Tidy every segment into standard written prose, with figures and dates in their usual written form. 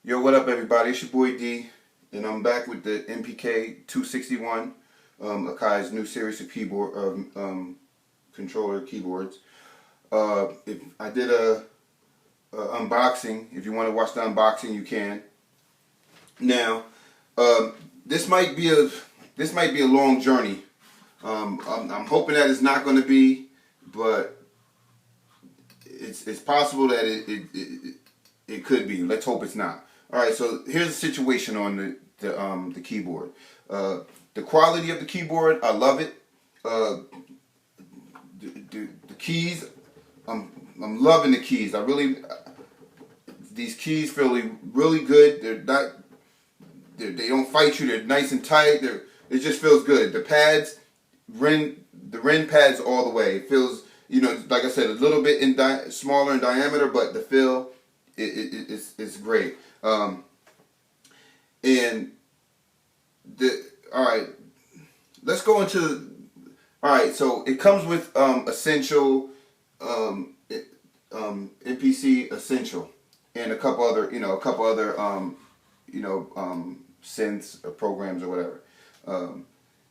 Yo, what up, everybody? It's your boy D, and I'm back with the MPK 261, Akai's new series of keyboard controller keyboards. If I did a unboxing, if you want to watch the unboxing, you can. Now, this might be a long journey. I'm hoping that it's not going to be, but it's possible that it could be. Let's hope it's not. All right, so here's the situation on the keyboard. The quality of the keyboard, I love it. The keys, I'm loving the keys. These keys feel really good. They don't fight you. They're nice and tight. It just feels good. The pads, the Ren pads all the way. It feels, like I said, a little bit smaller in diameter, but the feel, it's great. All right, let's go into. All right, so it comes with Essential, MPC Essential, and a couple other, synths or programs or whatever,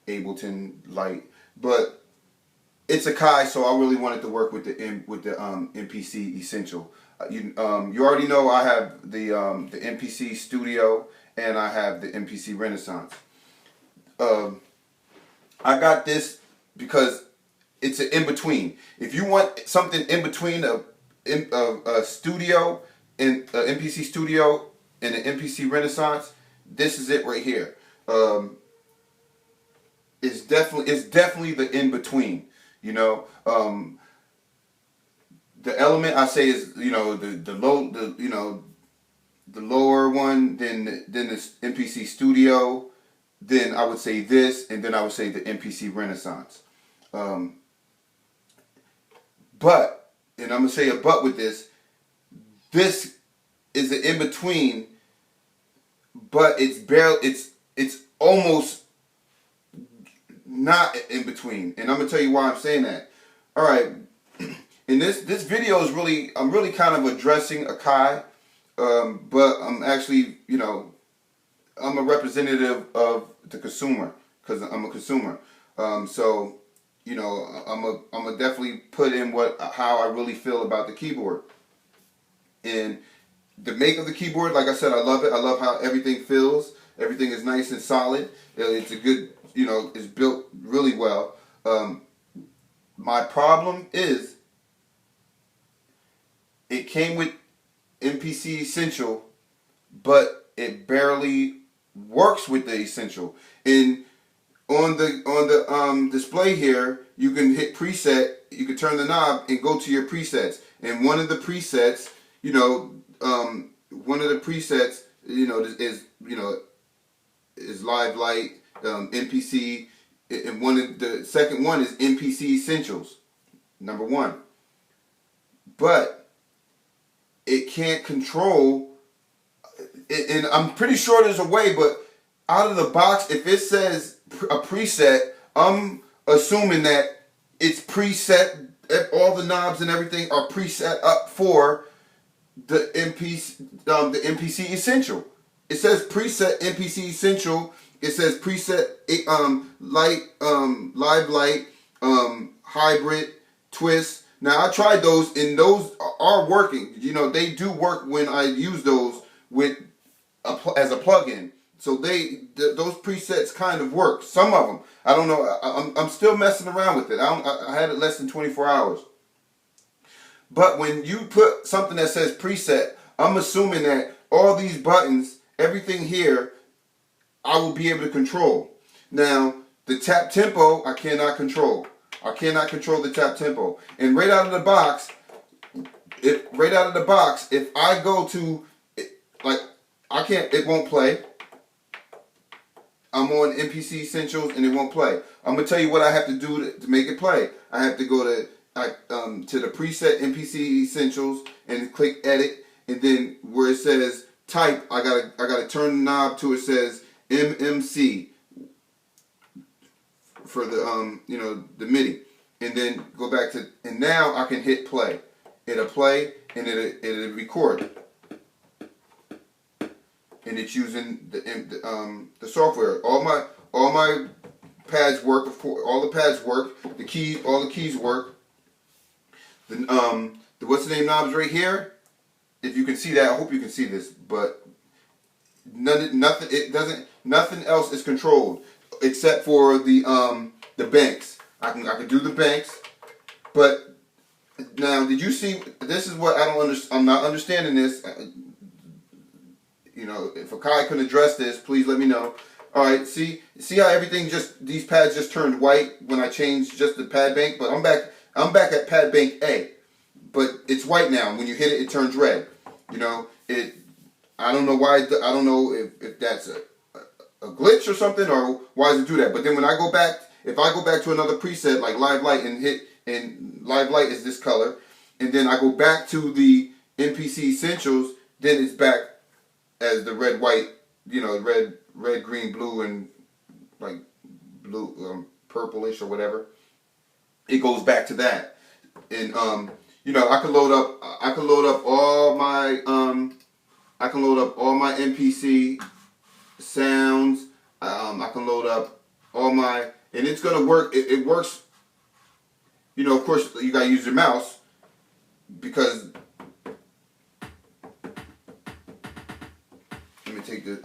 Ableton Lite, but it's Akai, so I really wanted to work with the MPC Essential. You already know I have the MPC Studio and I have the MPC Renaissance. I got this because it's an in-between. If you want something in between a studio and MPC Studio and an MPC Renaissance, this is it right here. It's definitely the in-between. The element I say is the lower one, then this MPC Studio, then I would say this, and then I would say the MPC Renaissance. But, and I'm gonna say a but with this is an in between, but it's almost not in between, and I'm gonna tell you why I'm saying that. All right. And this video is I'm really kind of addressing Akai, but I'm actually, I'm a representative of the consumer because I'm a consumer. So, I'm a definitely put in how I really feel about the keyboard. And the make of the keyboard, like I said, I love it. I love how everything feels. Everything is nice and solid. It's a good, it's built really well. My problem is, it came with MPC Essential, but it barely works with the Essential. And on the display here, you can hit preset. You can turn the knob and go to your presets. And one of the presets, is Live Light, MPC, and the second one is MPC Essentials, number one. But it can't control, and I'm pretty sure there's a way, but out of the box, if it says a preset, I'm assuming that it's preset, all the knobs and everything are preset up for the MPC Essential. It says preset MPC Essential. It says preset light, live light, hybrid, twist. Now I tried those, and those are working. They do work when I use those as a plug-in. So those presets kind of work. Some of them, I don't know. I'm still messing around with it. I had it less than 24 hours. But when you put something that says preset, I'm assuming that all these buttons, everything here, I will be able to control. Now the tap tempo, I cannot control. I cannot control the tap tempo. And right out of the box, if I go to, it won't play. I'm on MPC Essentials and it won't play. I'm gonna tell you what I have to do to make it play. I have to go to the preset MPC Essentials and click Edit, and then where it says Type, I gotta turn the knob to it says MMC. For the the MIDI, and then go back to, and now I can hit play. It'll play and it'll record. and it's using the software. All my pads work. All the pads work. All the keys work. The what's the name knobs right here. If you can see that, I hope you can see this, but nothing else is controlled except for the banks. I can do the banks, but now did you see? This is what I don't understand. I'm not understanding this. You know, if Akai can address this, please let me know. All right, see how everything these pads just turned white when I changed just the pad bank, but I'm back at pad bank A, but it's white now. When you hit it, it turns red. You know, I don't know why. I don't know if that's a glitch or something, or why does it do that. But then when I go back, if I go back to another preset like Live Light and Live Light is this color, and then I go back to the MPC Essentials, then it's back as the red, white, you know, red, green, blue, and like blue, purplish or whatever. It goes back to that, and you know, I can load up all my MPC sounds. I can load up all my, and it's gonna work. It works. You know, of course, you gotta use your mouse because. Let me take the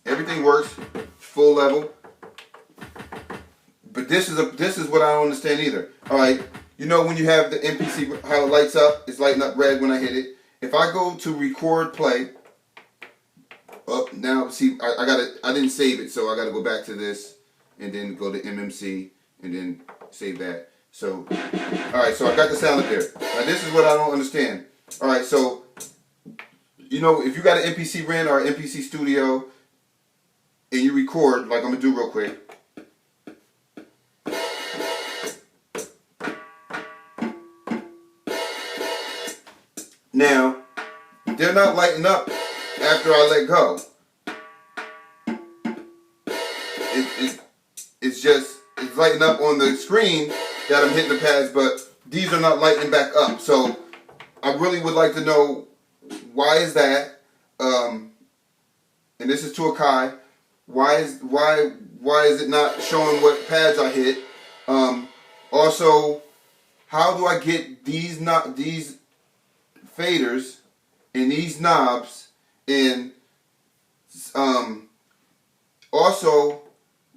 everything works full level. But this is what I don't understand either. All right, you know when you have the MPC, how it lights up, it's lighting up red when I hit it. If I go to record play, now see I didn't save it, so I gotta go back to this and then go to MMC and then save that. So, all right, so I got the sound up there. Now this is what I don't understand. All right, so you know if you got an MPC Ren or MPC Studio and you record, like I'm gonna do real quick. Now, they're not lighting up after I let go. It's lighting up on the screen that I'm hitting the pads, but these are not lighting back up. So I really would like to know why is that? And this is to Akai. Why is it not showing what pads I hit? Also, how do I get these faders and these knobs, and also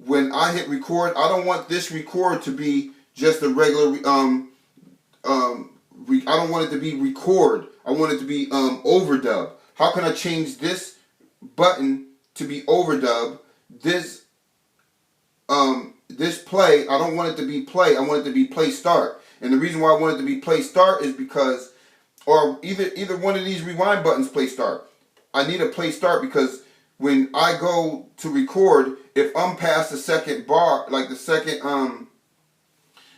when I hit record, I don't want this record to be just a regular I don't want it to be record. I want it to be overdub. How can I change this button to be overdub? This play, I don't want it to be play. I want it to be play start. And the reason why I want it to be play start is because, or either one of these rewind buttons play start. I need a play start because when I go to record, if I'm past the second bar, like the second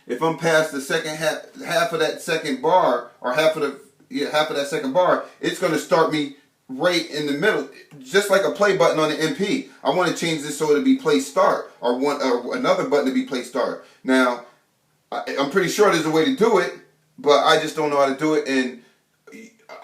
if I'm past the second half of that second bar, or half of that second bar, it's going to start me right in the middle, just like a play button on the MP. I want to change this so it'll be play start, or another button to be play start. Now, I'm pretty sure there's a way to do it, but I just don't know how to do it. And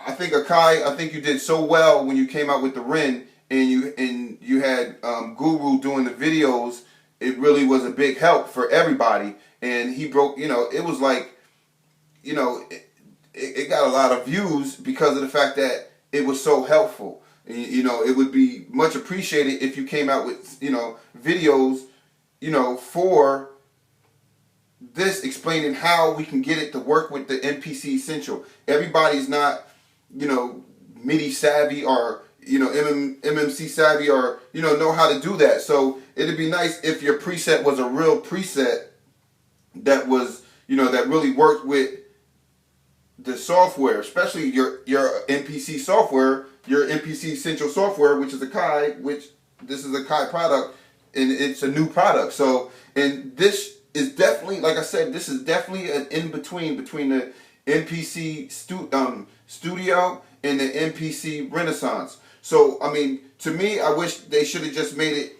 I think Akai, I think you did so well when you came out with the Ren, and you had Guru doing the videos. It really was a big help for everybody. And he broke, you know, it was like, you know, it got a lot of views because of the fact that it was so helpful. And, you know, it would be much appreciated if you came out with, you know, videos, you know, for this, explaining how we can get it to work with the MPC Essential. Everybody's not, you know, MIDI savvy or, you know, MMC savvy, or, you know how to do that. So it'd be nice if your preset was a real preset that was, you know, that really worked with the software, especially your MPC software, your MPC Essential software, which is Akai, which this is a Akai product, and it's a new product. So, and this is definitely, like I said, this is definitely an in-between between the MPC Studio and the MPC Renaissance. So, I mean, to me, I wish they should have just made it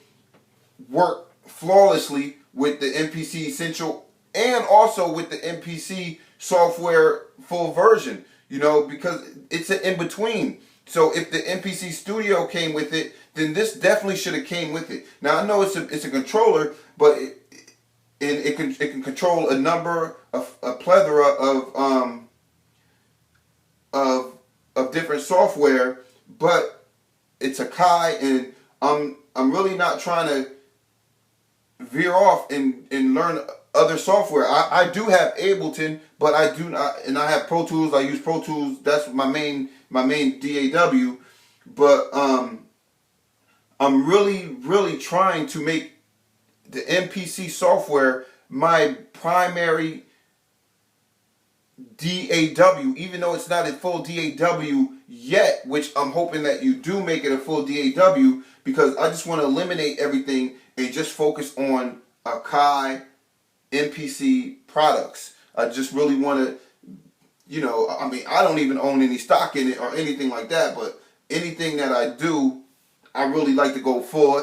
work flawlessly with the MPC Essential and also with the MPC software full version, because it's an in-between. So if the MPC Studio came with it, then this definitely should have came with it. Now I know it's a controller, but it can control a plethora of different software, but it's Akai, and I'm really not trying to veer off and learn other software. I do have Ableton, but I do not, and I have Pro Tools. I use Pro Tools. That's my main DAW. But I'm really trying to make the MPC software my primary DAW, even though it's not a full DAW yet, which I'm hoping that you do make it a full DAW, because I just want to eliminate everything and just focus on Akai MPC products. I just really want to, I don't even own any stock in it or anything like that, but anything that I do, I really like to go full,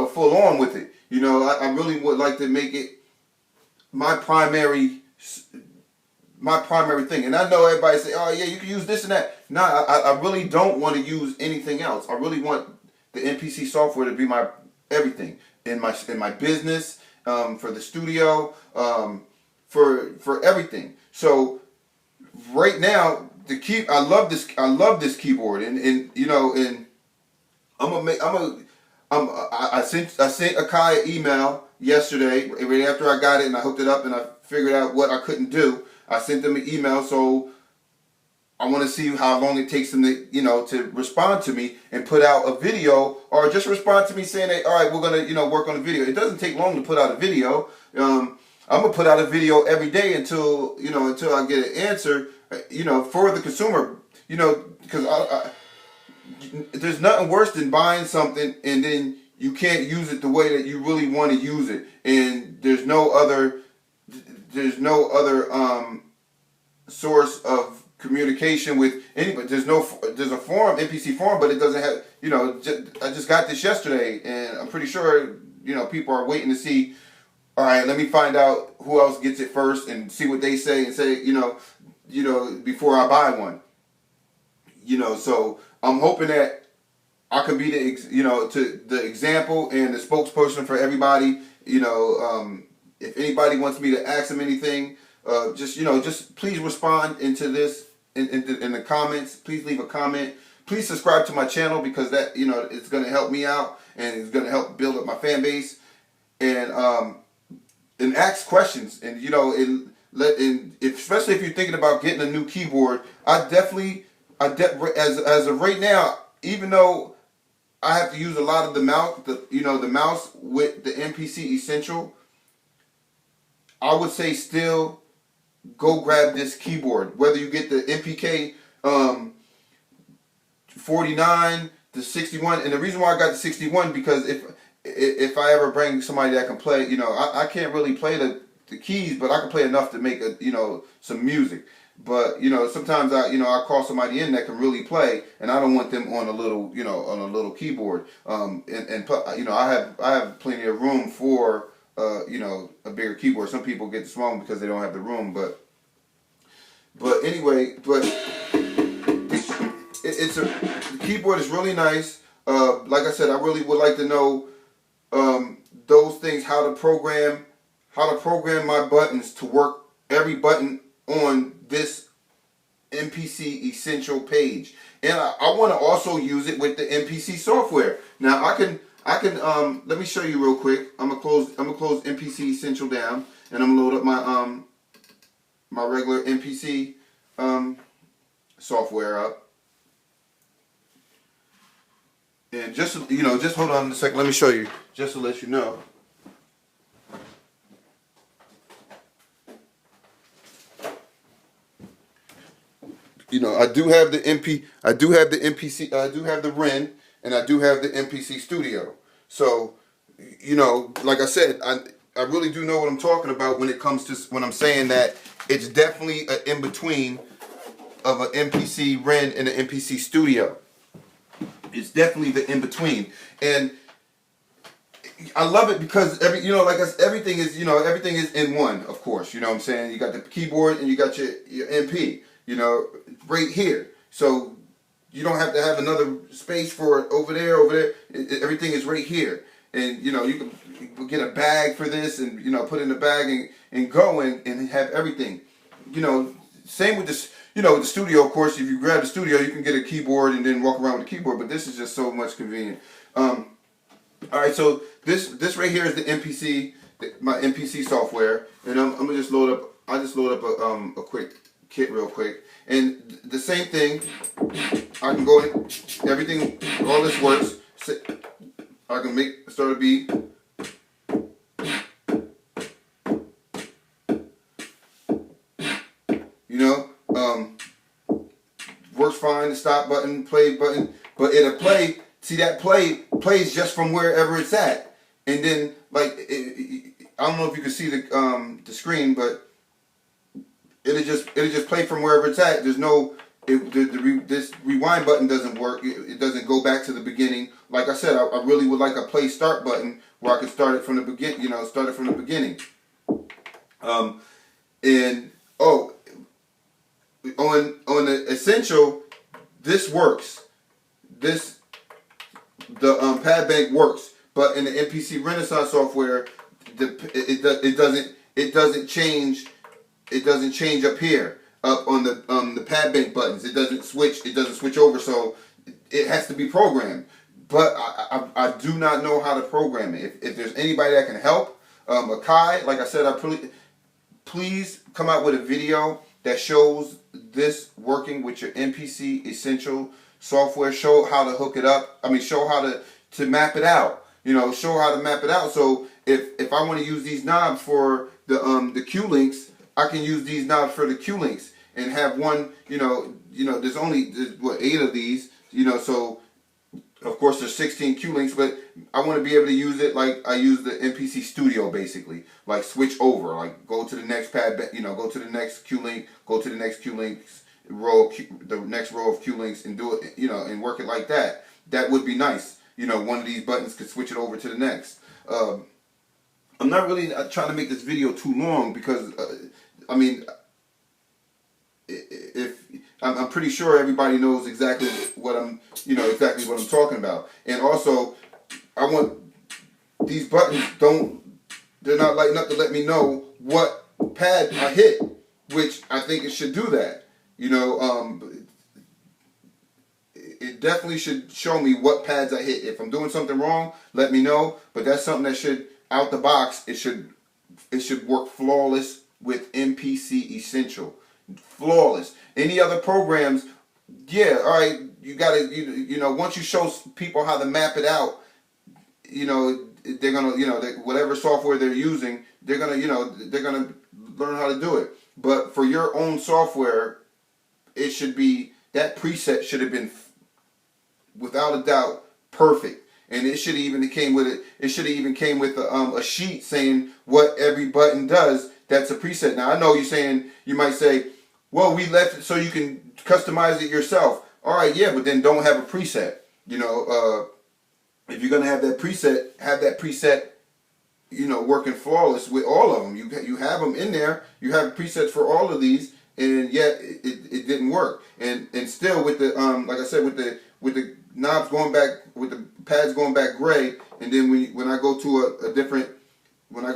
full on with it. I really would like to make it my primary thing. And I know everybody say, oh yeah, you can use this and that. No, I really don't want to use anything else. I really want the MPC software to be my everything in my business, for the studio, for everything. So right now, I love this keyboard, and I sent Akai an email yesterday, right after I got it, and I hooked it up, and I figured out what I couldn't do. I sent them an email, so I want to see how long it takes them to respond to me and put out a video, or just respond to me saying, hey, all right, we're gonna work on a video. It doesn't take long to put out a video. I'm gonna put out a video every day until I get an answer, for the consumer, because there's nothing worse than buying something and then you can't use it the way that you really want to use it, and there's no other source of communication with anybody. There's a forum, MPC forum, but it doesn't have, I just got this yesterday, and I'm pretty sure, people are waiting to see, all right, let me find out who else gets it first and see what they say, and say, before I buy one. So I'm hoping that I can be the example and the spokesperson for everybody. If anybody wants me to ask them anything, just please respond into this in the comments. Please leave a comment. Please subscribe to my channel, because that it's going to help me out, and it's going to help build up my fan base, and ask questions, and especially if you're thinking about getting a new keyboard. As of right now, even though I have to use a lot of the mouse with the MPC Essential, I would say still go grab this keyboard. Whether you get the MPK 49, the 61, and the reason why I got the 61, because if I ever bring somebody that can play, I can't really play the keys, but I can play enough to make some music. But sometimes I call somebody in that can really play, and I don't want them on a little keyboard. I have plenty of room for a bigger keyboard. Some people get the small one because they don't have the room. But anyway, the keyboard is really nice. Like I said, I really would like to know those things, how to program my buttons to work every button on this MPC Essential page, and I want to also use it with the MPC software. Now I can let me show you real quick. I'm gonna close MPC Essential down, and I'm gonna load up my my regular MPC software up. And just hold on a second. Let me show you, just to let you know. I do have the MPC, I do have the REN, and I do have the MPC Studio. So, like I said, I really do know what I'm talking about when it comes to when I'm saying that it's definitely an in-between of an MPC REN and an MPC Studio. It's definitely the in-between. And I love it because everything is, everything is in one, of course. You know what I'm saying? You got the keyboard and you got your MP, right here. So you don't have to have another space for it over there, everything is right here. And, you can get a bag for this and, put in the bag and go and have everything. Same with this, with the studio, of course. If you grab the studio, you can get a keyboard and then walk around with the keyboard. But this is just so much convenient. All right, so this right here is the MPC, my MPC software, and I'm gonna just load up. I just load up a quick kit real quick, and the same thing. I can go in, everything, all this works. I can start a beat. Works fine. The stop button, play button, but it'll play. See, that plays just from wherever it's at, and then I don't know if you can see the screen, but it'll just play from wherever it's at. There's no this rewind button doesn't work. It doesn't go back to the beginning. Like I said, I really would like a play start button where I could start it from the beginning. And on the Essential, this works. The pad bank works, but in the MPC Renaissance software, it doesn't change. It doesn't change up here, up on the pad bank buttons. It doesn't switch over, so it has to be programmed. But I do not know how to program it. If there's anybody that can help, Akai, like I said, please come out with a video that shows this working with your MPC Essential software. Show how to hook it up. Show how to map it out. Show how to map it out. So if I want to use these knobs for the Q links, I can use these knobs for the Q links and have one. There's 8 of these. So of course there's 16 Q links, but I want to be able to use it like I use the MPC Studio, basically. Like switch over, like go to the next pad, go to the next Q link, go to the next Q links the next row of Q links and do it, and work it like that. That would be nice. One of these buttons could switch it over to the next. I'm not really trying to make this video too long because, I'm pretty sure everybody knows exactly what I'm talking about. And also, I want these buttons they're not lighting up to let me know what pad I hit, which I think it should do that. It definitely should show me what pads I hit. If I'm doing something wrong, let me know. But that's something that should, out the box, it should work flawless with MPC Essential. Flawless. Any other programs, yeah, all right, you gotta, once you show people how to map it out, they're gonna, whatever software they're using, they're gonna learn how to do it. But for your own software, it should be, that preset should have been, without a doubt, perfect. And it should have even came with it. It should have even came with a sheet saying what every button does. That's a preset. Now I know you might say, well, we left it so you can customize it yourself. All right, yeah, but then don't have a preset. If you're gonna have that preset, working flawless with all of them. You have them in there. You have presets for all of these, and yet it didn't work. And still with the like I said, with the knobs going back, with the pads going back gray, and then when I go to a different, when I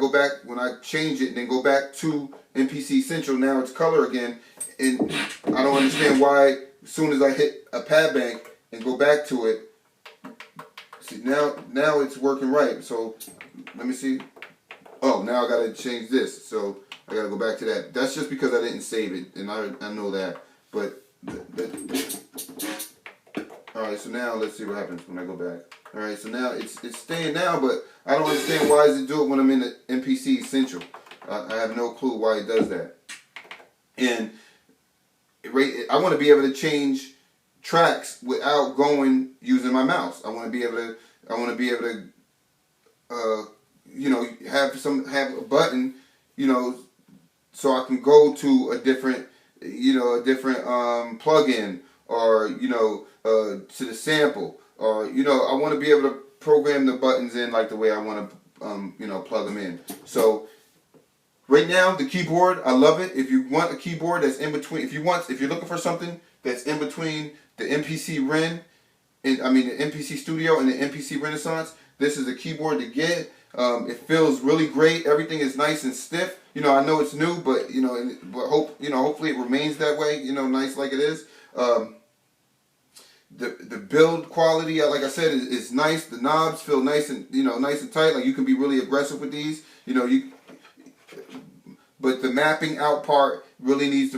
change it and then go back to MPC Essential, now it's color again, and I don't understand why as soon as I hit a pad bank and go back to it, see now it's working right. So let me see. Oh, now I gotta change this, so I gotta go back to that. That's just because I didn't save it, and I know that. But all right, so now let's see what happens when I go back. All right, so now it's staying now, but I don't understand why does it do it when I'm in the MPC Essential. I have no clue why it does that. And I want to be able to change tracks without using my mouse. I want to be able to have a button, so I can go to a different plugin, or to the sample, or I want to be able to program the buttons in like the way I want to plug them in. So right now the keyboard, I love it. If you want a keyboard that's in between, if you're looking for something that's in between the MPC Ren, the MPC Studio and the MPC Renaissance, this is a keyboard to get. It feels really great. Everything is nice and stiff. I know it's new, but hopefully it remains that way. Nice like it is. The build quality, like I said, is nice. The knobs feel nice and nice and tight. Like you can be really aggressive with these. But the mapping out part really needs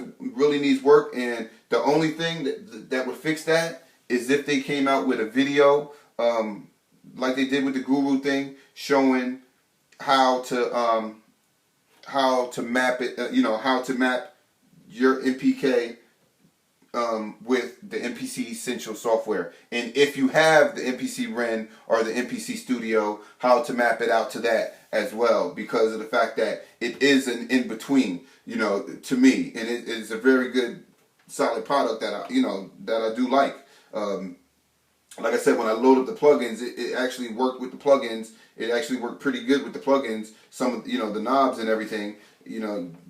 work. And the only thing that would fix that is if they came out with a video, like they did with the Guru thing, showing how to map it. How to map your MPK with the MPC Essential software, and if you have the MPC Ren or the MPC Studio, how to map it out to that as well, because of the fact that it is an in-between, to me, and it is a very good, solid product that I do like. Like I said, when I loaded up the plugins, it actually worked with the plugins. It actually worked pretty good with the plugins. Some of the knobs and everything,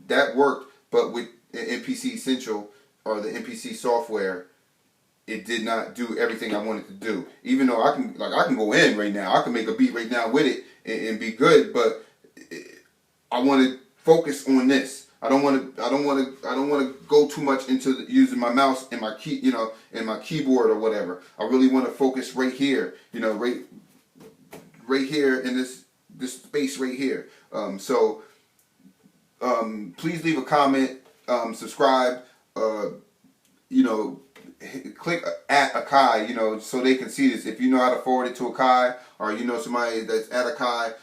that worked, but with the MPC Essential or the MPC software, it did not do everything I wanted to do. Even though I can go in right now, I can make a beat right now with it and be good, but I want to focus on this. I don't want to go too much into using my mouse and my key, and my keyboard or whatever. I really want to focus right here, right here in this space right here. So please leave a comment, subscribe. Click at Akai, so they can see this. If you know how to forward it to Akai, or somebody that's at Akai,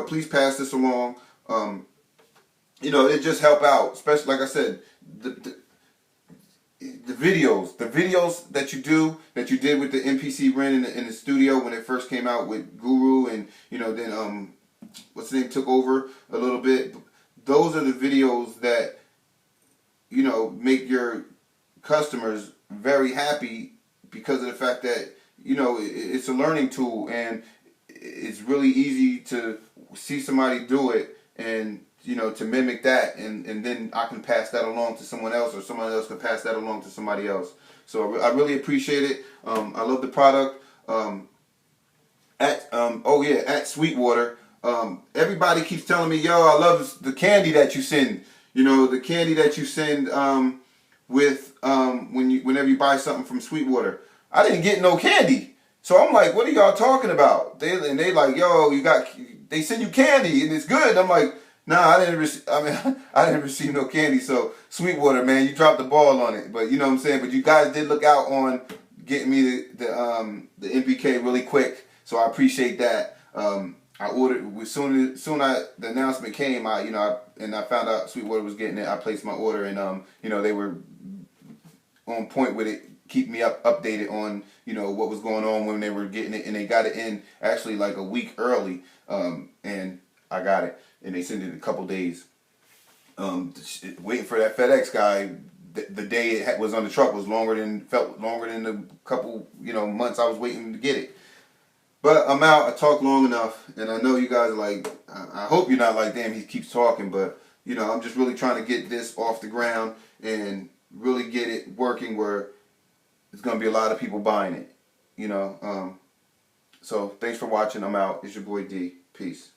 please pass this along. It just help out, especially like I said, the videos that you did with the MPC Ren in the studio when it first came out with Guru, and then what's the name took over a little bit. Those are the videos that make your customers very happy, because of the fact that it's a learning tool, and it's really easy to see somebody do it and to mimic that, and then I can pass that along to someone else, or someone else can pass that along to somebody else. So I really appreciate it. I love the product. At Sweetwater, everybody keeps telling me, yo, I love the candy that you send. The candy that you send whenever you buy something from Sweetwater. I didn't get no candy. So I'm like, what are y'all talking about? They like, yo, they send you candy and it's good. I'm like, nah, I didn't receive no candy. So Sweetwater, man, you dropped the ball on it. But you know what I'm saying? But you guys did look out on getting me the MPK really quick. So I appreciate that. I ordered as soon as the announcement came. I found out Sweetwater was getting it. I placed my order, and they were on point with it, keep me updated on what was going on when they were getting it, and they got it in actually like a week early, and I got it, and they sent it in a couple days. Waiting for that FedEx guy, the day it was on the truck felt longer than the couple months I was waiting to get it. But I'm out. I talked long enough, and I know you guys are like, I hope you're not like, damn, he keeps talking, but I'm just really trying to get this off the ground and really get it working where there's going to be a lot of people buying it, So thanks for watching. I'm out. It's your boy D. Peace.